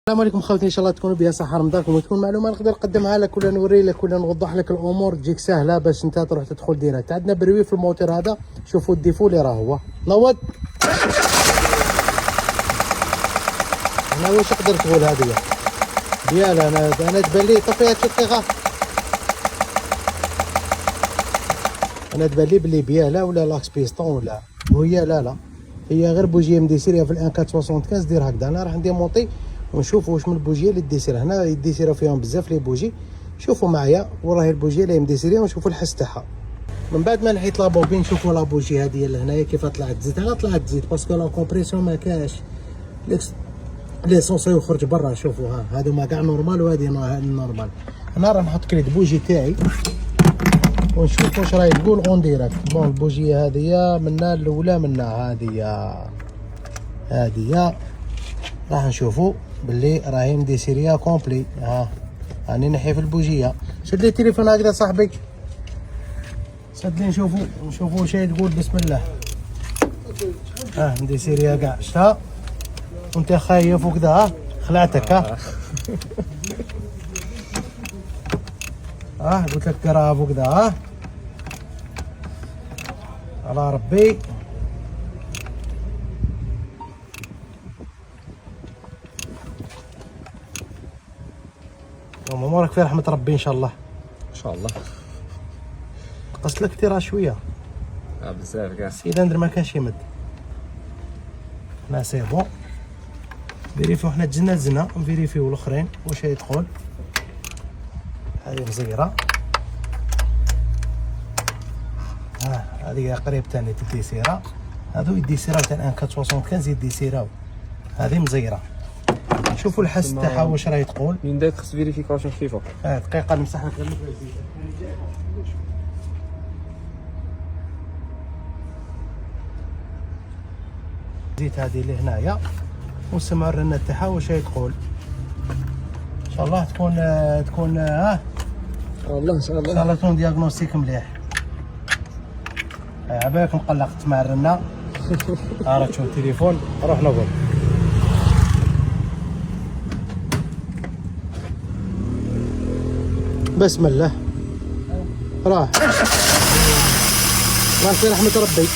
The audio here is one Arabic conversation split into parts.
السلام عليكم خوتي، ان شاء الله تكونوا بها صحه رمضانكم وتكون معلومه نقدر نقدمها لك ولا نوري لك ولا نوضح لك الامور تجيك سهله باش انت تروح تدخل ديريكت. عندنا بروي في الموتور هذا، شوفوا الديفو اللي راه هو نوض. انا واش نقدر تقول هذه ديال انا تبان لي طفيها شي دقيقه، انا تبان لي بلي بياله ولا لاكس بيستون ولا وهي لا هي غير بوجيه مديسيريها في الان 475 دير هكذا. انا راح نديمونطي ونشوفوا واش من البوجيه اللي ديسير هنا. يديسيروا فيهم بزاف لي بوجي، شوفوا معايا وراهي البوجيه اللي مديسيريها ونشوفوا الحس تاعها. من بعد ما نحيت لابوبين نشوفوا لا بوجي هذه اللي هنايا كيف طلعت زيت. انا طلعت زيت باسكو لا كومبريسيون ما كاش، ليسونس يخرج برا. شوفوا ها هادو ما كاع نورمال وهذه نورمال. انا راح نحط كريت بوجي تاعي ونشوف واش راهي تقول اون ديريكت. بون البوجيه هذه منا الاولى منا هذه راح نشوفوا باللي راهي مديسيريا كومبلي. راني نحي في البوجيه. شد لي التليفون هكذا صاحبي، شد لي نشوفوا واش تقول. بسم الله. مديسيريا كاع شتا وانت خايف وكذا. خلعتك. قلت لك كراف وكذا. على ربي. امورك في رحمه ربي ان شاء الله. ان شاء الله. قصت لك تيرا شويه بزاف كاع. السيلندر ما كانش يمد. لا سي بون. فيريفيو حنا تزنا نفيريفيو الاخرين واش يدخل. هذه مزيره. هذه قريب ثاني تديسيرا. هذو يديسيراو تاع الان 475 يديسيراو. هذه مزيره. شوفوا الحس تاعها واش راهي تقول. من داك خص فيريفيكاسيون خفيفه. دقيقه نمسح لك الزيت. الزيت هذه اللي هنايا ونسمعوا الرنه تاعها واش هي تقول. ان شاء الله تكون والله ان شاء الله. ان شاء الله تكون دياغنوستيك مليح. عبالك مقلقت مع الرنه. راه تشوف التليفون. روح نقول بسم الله. راه في رحمة ربي.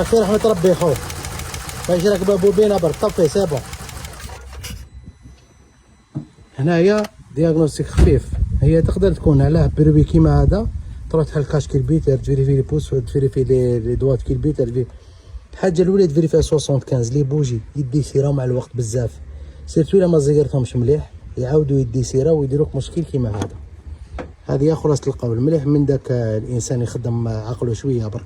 في رحمة ربي خويا. ماشي راك بابوبينا برك طفي سي بون. هنايا دياغنوستيك خفيف. هي تقدر تكون علاه بروي كيما هذا تروح تحل كاش كيلبيتر تفيريفي لي بوس تفيريفي لي دوات كيلبيتر. الحاجة الأولى تفيريفي 75 لي بوجي يديسيراو مع الوقت بزاف، سيرتو الا ما زيرتهمش مليح يعاودوا يديسيراو ويديروك مشكل كيما هذا. هذه خلاصة القول. مليح من داك الانسان يخدم عقله شويه برك.